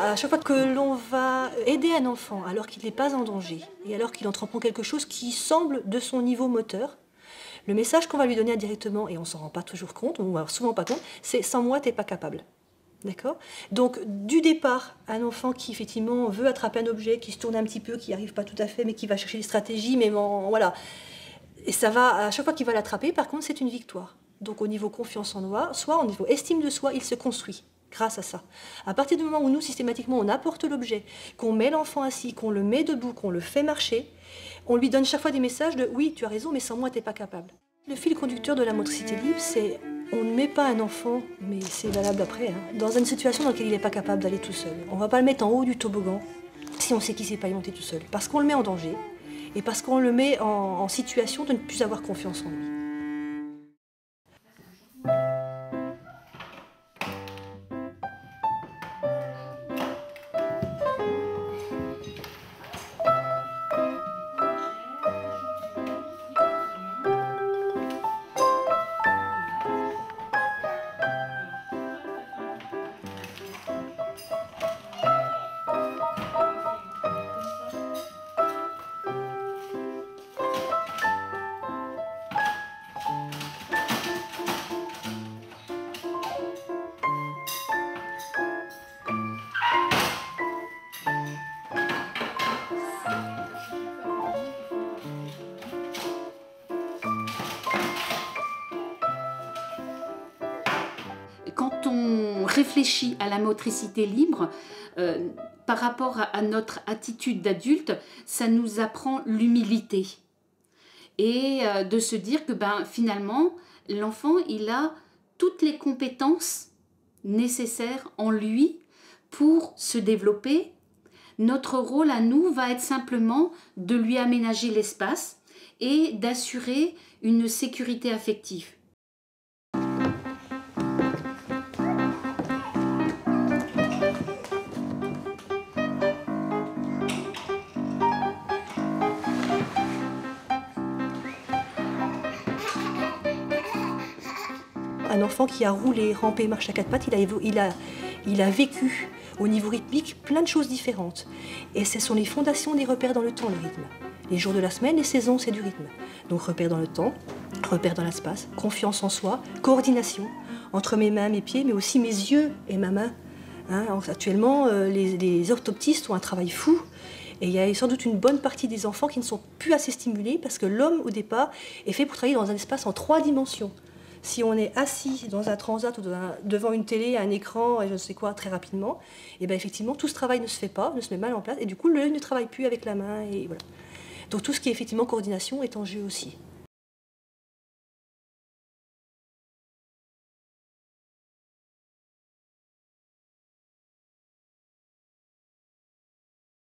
À chaque fois que l'on va aider un enfant alors qu'il n'est pas en danger et alors qu'il entreprend quelque chose qui semble de son niveau moteur, le message qu'on va lui donner indirectement, et on ne s'en rend pas toujours compte, on ne va souvent pas compte, c'est « sans moi, tu n'es pas capable ». D'accord? Donc, du départ, un enfant qui, effectivement, veut attraper un objet, qui se tourne un petit peu, qui n'y arrive pas tout à fait, mais qui va chercher des stratégies, mais bon, voilà. Et ça va, à chaque fois qu'il va l'attraper, par contre, c'est une victoire. Donc, au niveau confiance en soi, au niveau estime de soi, il se construit grâce à ça. À partir du moment où nous, systématiquement, on apporte l'objet, qu'on met l'enfant assis, qu'on le met debout, qu'on le fait marcher, on lui donne chaque fois des messages de « oui, tu as raison, mais sans moi, tu n'es pas capable ». Le fil conducteur de la motricité libre, c'est on ne met pas un enfant, mais c'est valable après, dans une situation dans laquelle il n'est pas capable d'aller tout seul. On ne va pas le mettre en haut du toboggan si on sait qu'il ne sait pas y monter tout seul. Parce qu'on le met en danger et parce qu'on le met en situation de ne plus avoir confiance en lui. Quand on réfléchit à la motricité libre, par rapport à notre attitude d'adulte, ça nous apprend l'humilité. Et de se dire que finalement, l'enfant, il a toutes les compétences nécessaires en lui pour se développer. Notre rôle à nous va être simplement de lui aménager l'espace et d'assurer une sécurité affective. Un enfant qui a roulé, rampé, marché à quatre pattes, il a vécu au niveau rythmique plein de choses différentes. Et ce sont les fondations des repères dans le temps, le rythme. Les jours de la semaine, les saisons, c'est du rythme. Donc repères dans le temps, repères dans l'espace, confiance en soi, coordination entre mes mains, mes pieds, mais aussi mes yeux et ma main. Actuellement, les orthoptistes ont un travail fou. Et il y a sans doute une bonne partie des enfants qui ne sont plus assez stimulés parce que l'homme, au départ, est fait pour travailler dans un espace en 3 dimensions. Si on est assis dans un transat ou devant une télé, un écran, et je ne sais quoi, très rapidement, et bien effectivement, tout ce travail ne se fait pas, ne se met mal en place, et du coup, l'œil ne travaille plus avec la main, et voilà. Donc tout ce qui est effectivement coordination est en jeu aussi.